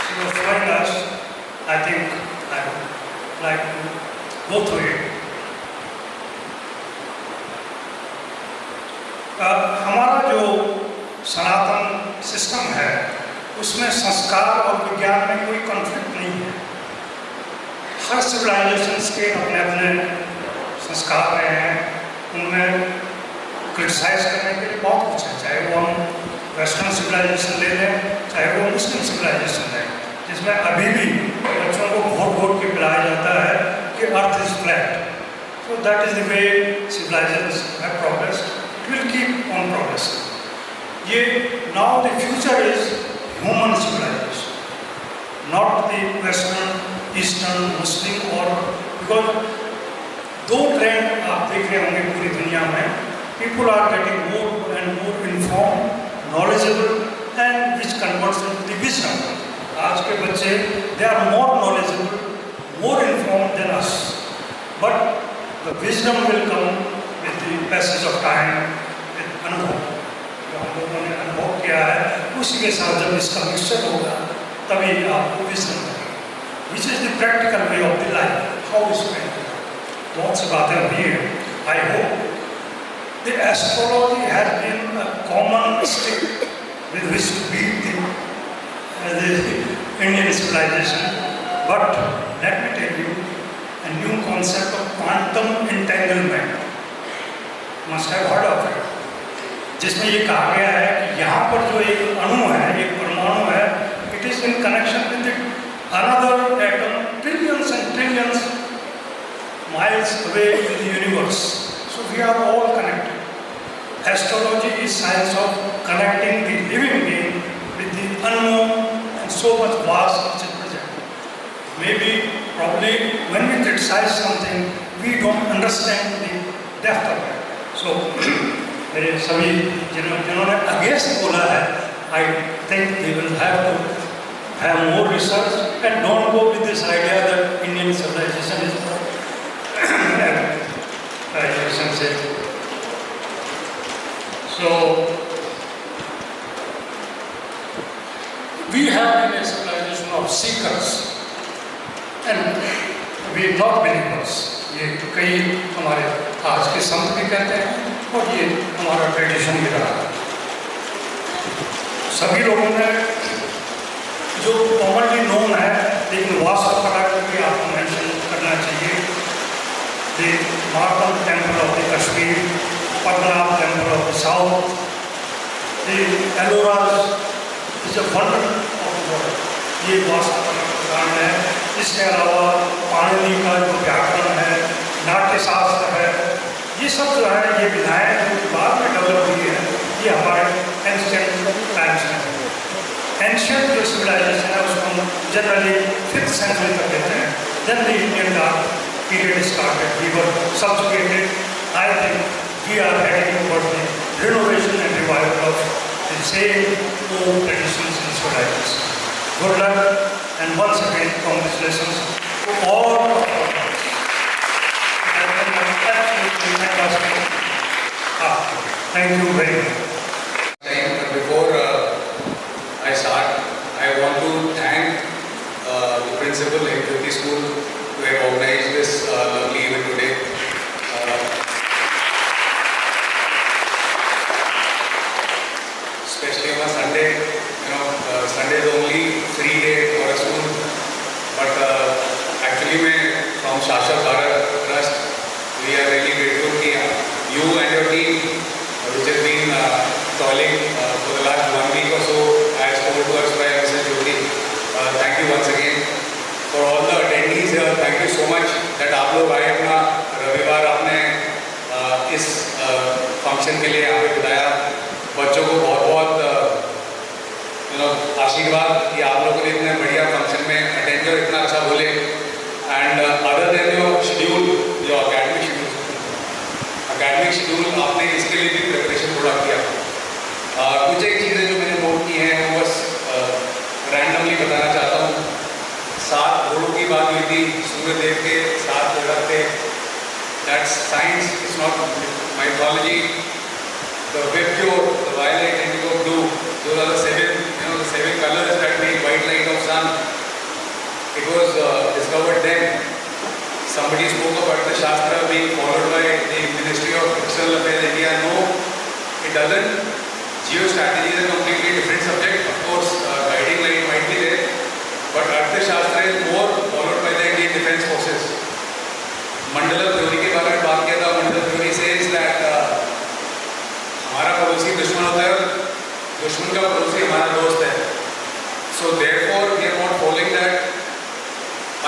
she was showing us. I think I would like to go through it. हमारा जो सनातन system है उसमें संस्कार और विज्ञान में कोई conflict नहीं है। हर सिविलाइजेशंस के अपने अपने संस्कार रहे हैं, उनमें क्रिटिसाइज करने के लिए बहुत कुछ है, चाहे वो हम वेस्टर्न सिविलाइजेशन ले लें, चाहे वो मुस्लिम सिविलाइजेशन लें, जिसमें अभी भी बच्चों को घोट के पिलाया जाता है कि earth is flat. So that is the way civilisations have progressed, it will keep on progressing. ये now the future is human civilisation, not the western, eastern, Muslim, और बिकॉज दो ट्रेंड आप देख रहे होंगे पूरी दुनिया में, people are getting more and more inform, knowledgeable, and which converts into the wisdom. आज के बच्चे they are more knowledgeable, more informed than us, but The wisdom will come with the passage of time, with अनुभव। जो हम लोगों ने अनुभव किया है, उसी के साथ जब इसका मिक्सचर होगा, तभी आपको wisdom मिलेगी। Which is the practical way of the life, how we spend it। बहुत सी बातें हुई हैं। I hope the astrology has been a common stick with which to beat the Indian civilization. But let me tell you, a new concept of quantum entanglement. Must have heard of it. जिसमें ये कहा गया है कि यहाँ पर जो एक अणु है, एक परमाणु है, it is in connection with another atom trillions and trillions miles away in the universe. So we are all connected. Astrology is science of connecting the living being with the unknown and so much vast which is present. Maybe, probably, when we criticize something, we don't understand the depth of it. So, मेरे सभी जिन्होंने against बोला है, I think they will have to have more research and don't go with this idea that Indian civilization is civilization. So, we have been a civilization of seekers and we are not believers. ये कई हमारे आज के संत भी कहते हैं और ये हमारा ट्रेडिशन भी रहा है। सभी लोगों ने जो कॉमनली नोन है, लेकिन वास्तुकला को भी आपको मेंशन करना चाहिए। The Marble Temple of the Kashmir, Padmanabh Temple of the South, the Elloras is a wonder of the world. ये वास्तुकला का उदाहरण है। इसके अलावा पाणिनि का जो व्याकरण है, नाट्यशास्त्र है, ये सब जो है, ये विधाएँ जो बाद में डेवलप हुई है, ये हमारे एंशिएंट टाइम्स में है। एंशिएंट जो सिविलाइजेशन है उसको हम जनरली 5th सेंचुरी तक कहते हैं। Then the Indian period started. We were subjugated. I think we are heading towards the renovation and revival of the same old traditions and civilization. Good luck and once again congratulations to all of our friends. Absolutely fantastic. Thank you very much. Before I start, I want to thank the principal of Jyoti School who have organized this lovely event today. Especially on a Sunday, Sunday is the only free day for a school. But actually, from Shashwat Bharat Trust, we are really grateful that you and your team, which has been toiling for the last 1 week or so, as told to us by Mrs. Jyoti. Thank you once again. For all the attendees here, thank you so much that आप लोग आए अपना रविवार आपने इस function के लिए यहाँ पे बिताया। बच्चों को बहुत बहुत आशीर्वाद कि आप लोगों ने इतने बढ़िया फंक्शन में अटेंड कर इतना अच्छा बोले। And other than your schedule, जो अकेडमिक शेड्यूल आपने इसके लिए भी प्रिपरेशन थोड़ा किया। कुछ एक चीज़ें जो मैंने नोट की हैं वो बस रैंडमली बताना चाहता हूँ। 7 घोड़ों की बात हुई थी, सूर्यदेव के 7 घोड़ा थे। That's science, it's not mythology. The vibgyor, the violet, indigo, blue, those are the 7 colors that make white light of sun. It was discovered then. Somebody spoke about the Shastra being followed by the Ministry of External Affairs India. No, it doesn't. Geostrategy is a completely different subject. Of course, guiding light might be there. But Arthashastra is more followed by the Indian Defence Forces. Mandala theory के बारे में बात किया था। Mandala theory says that हमारा पड़ोसी दुश्मन होता है, दुश्मन का पड़ोसी हमारा दोस्त है। So therefore we are not following that.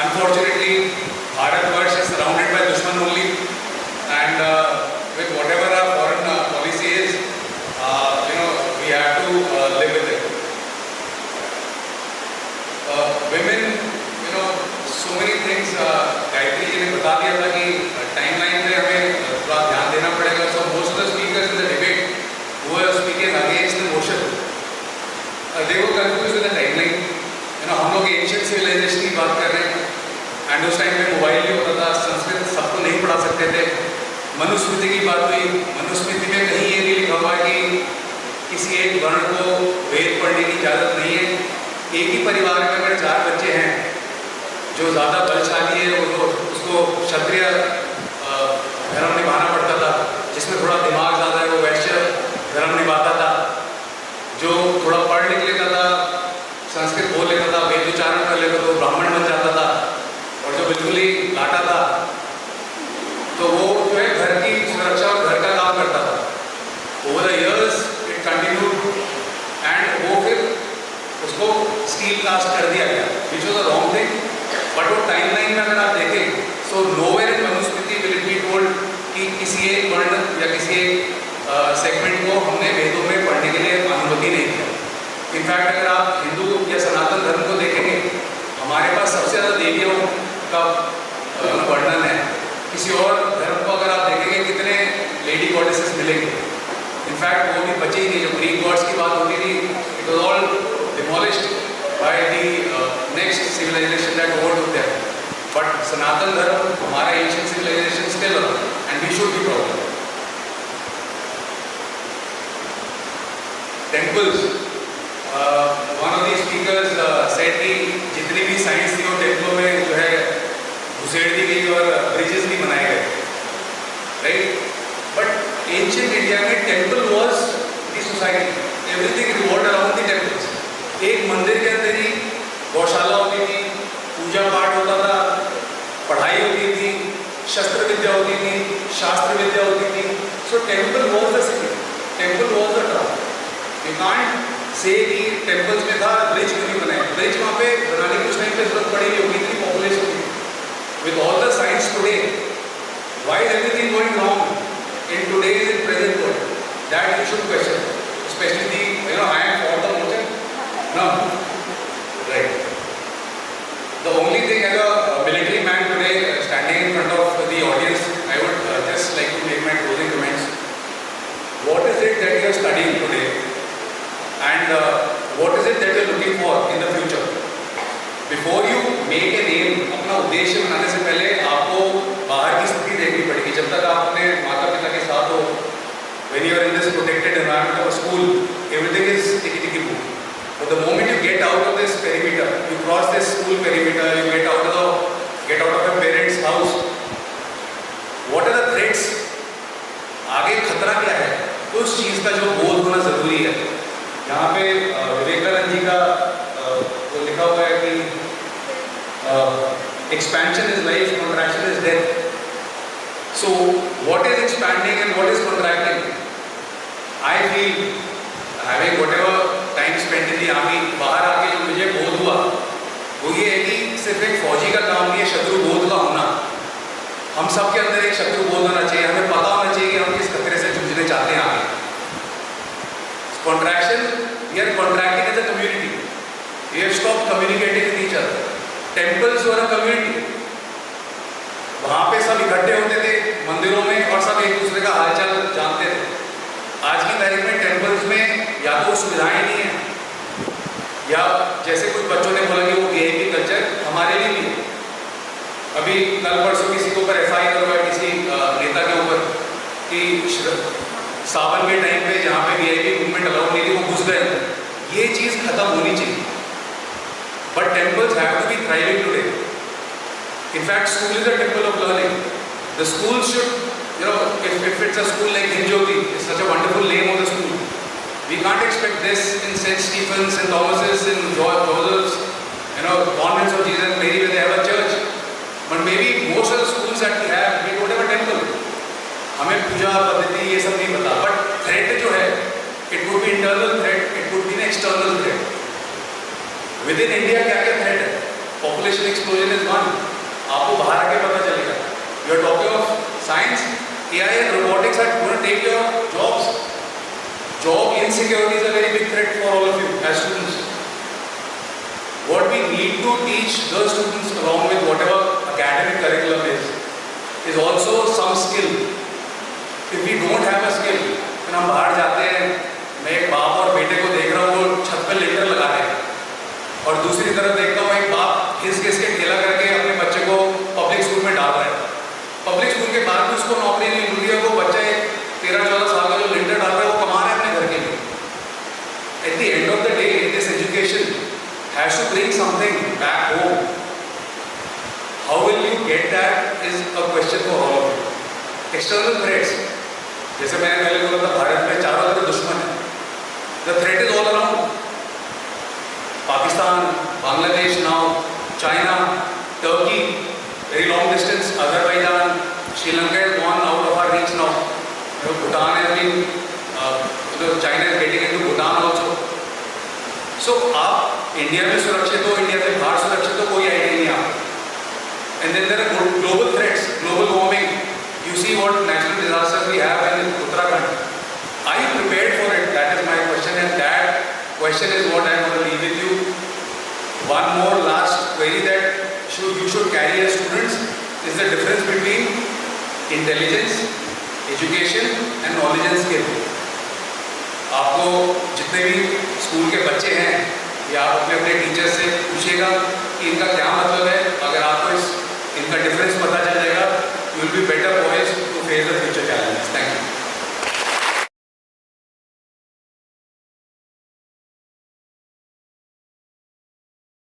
Unfortunately, Bharatvarsh is surrounded by दुश्मन only, and with whatever our foreign policy is, we have to live with it. Women, so many things. Gayatri ji ने बता दिया था कि टाइम मनुस्मृति की बात हुई, मनुस्मृति में कहीं ये नहीं लिखा हुआ है कि किसी एक वर्ण को वेद पढ़ने की इजाज़त नहीं है। एक ही परिवार में अगर 4 बच्चे हैं, जो ज़्यादा बलशाली है उसको क्षत्रिय धर्म निभाना पड़ता था, जिसमें थोड़ा दिमाग ज़्यादा है वो वैश्य धर्म निभाता था, जो थोड़ा पढ़ लिख लेता था, संस्कृत बोल लेता था, वेद उच्चारण कर लेता था, तो ब्राह्मण बन जाता था, और जो बिल्कुल ही लाटा था तो वो जो है घर की सुरक्षा और घर का काम करता था। Over the years it continued and वो फिर उसको स्टील कास्ट कर दिया गया, which was a wrong thing. But वो टाइमलाइन में अगर आप देखें so nowhere in Manusmriti will it be told कि किसी एक वर्ण या किसी एक सेगमेंट को हमने वेदों में पढ़ने के लिए अनुमति नहीं दिया। इनफैक्ट अगर आप हिंदू या सनातन धर्म को देखेंगे, हमारे पास सबसे ज़्यादा देवियों का वर्णन है। किसी और धर्म को अगर आप देखेंगे कितने लेडी गॉडेसेस मिलेंगे, इनफैक्ट वो भी बचे ही नहीं। जो ग्रीक गॉड्स की बात होती थी, it was all demolished by the next civilisation that overtook them. But Sanatan Dharma हमारा Asian civilisation still and we should be proud. Temples, one of the speakers said कि जितनी भी साइंस थी वो टेम्पलों में जो है घुसेड़ दी गई और ब्रिजेस भी बनाए गए, राइट। बट एंशिएंट इंडिया में temple was the society, everything revolved around the temples. एक मंदिर के अंदर ही गौशाला होती थी, पूजा पाठ होता था, पढ़ाई होती थी, शस्त्र विद्या होती थी, शास्त्र विद्या होती थी। So temple was the city, temple was the town. You can't say कि टेम्पल्स में था, ब्रिज क्यों नहीं बनाए। ब्रिज वहाँ पे बनाने की उस टाइम पे जरूरत पड़ी होगी, इतनी पॉपुलेशन थी। With all the science today, why is everything going wrong in today's and present world? That you should question, especially the I am for the motion. No, right. The only thing as a military man today standing in front of the audience, I would just like to make my closing comments. What is it that you are studying today, and what is it that you are looking for in the future? Before you make a name, अपना उद्देश्य बनाने से पहले आपको बाहर की स्थिति देखनी पड़ेगी। जब तक आप अपने माता पिता के साथ हो, when you are in this protected environment of a school, everything is ticky boom. But the moment you get out of this perimeter, you cross this school perimeter, you get out of your parents' house, what are the threats? आगे खतरा क्या है, उस चीज़ का जो बोध होना ज़रूरी है। यहाँ पे विवेकानंद जी का वो लिखा हुआ है कि expansion is life, contraction is death. So what is expanding and what is contracting? I feel having whatever time spent in the army, बाहर आके जो मुझे बोध हुआ वो ये है कि सिर्फ एक फौजी का काम नहीं है शत्रु बोध का होना। हम सब के अंदर एक शत्रु बोध होना चाहिए, हमें पता होना चाहिए कि हम किस खतरे से जूझने चाहते हैं आगे। Contraction, we are contracting as a community. We have stopped communicating with each other. Temples were a community. वहाँ पे सब इकट्ठे होते थे मंदिरों में और सब एक दूसरे का हालचाल जानते थे। आज की तारीख में टेम्पल्स में या तो सुविधाएं नहीं है, या जैसे कुछ बच्चों ने बोला कि वो वीआईपी कल्चर हमारे लिए नहीं है। अभी कल परसों किसी के ऊपर एफआईआर हुआ किसी नेता के ऊपर कि सावन के टाइम पे जहाँ पे वीआईपी मूवमेंट अलाउड नहीं थी वो घुस गए। ये चीज़ खत्म होनी चाहिए। But temples have to be thriving today. In fact, school is a temple of learning. The school should, if it's a school like Hinjoti, it's such a wonderful name of the school. We can't expect this in St. Stephen's, St. Thomas's, in Joseph's, convents of Jesus Mary where they have a church. But maybe most of the schools that we have, we don't have a temple. हमें पूजा पद्धति ये सब नहीं पता। But threat जो है, it could be internal threat, it could be an external threat. Within India क्या क्या threat है? Population explosion is one. आपको बाहर आके पता चलेगा। You are talking of science, AI and robotics are going to take your jobs. Job insecurity is a very big threat for all of you as students. What we need to teach the students along with whatever academic curriculum is also some skill. If we don't have a skill, फिर हम बाहर जाते हैं, मैं एक बाप और बेटे को देख रहा हूँ वो छत पर लेकर लगा रहे हैं, और दूसरी तरफ देखता हूँ एक बाप घिस घिस के ठेला करके अपने बच्चे को पब्लिक स्कूल में डाल रहे हैं। पब्लिक स्कूल के बाद भी उसको नौकरी नहीं मिल रही है, threats, जैसे मैंने पहले बोला था, भारत में चारों तरफ दुश्मन है. The threat is all around. Pakistan, Bangladesh now, China, Turkey, very long distance, Azerbaijan, Sri Lanka has gone out of our reach now. Bhutan has been, China is getting into Bhutan also. So आप India में सुरक्षित हो, India से बाहर सुरक्षित हो, कोई idea नहीं आपको. And then there are global threats, global warming. You see what natural disasters we have in Uttarakhand. Are you prepared for it? That is my question, and that question is what I want to leave with you. One more last query that you should carry as students is the difference between intelligence, education and knowledge and skill. आपको जितने भी school के बच्चे हैं या आप अपने teacher से पूछिएगा कि इनका क्या मतलब है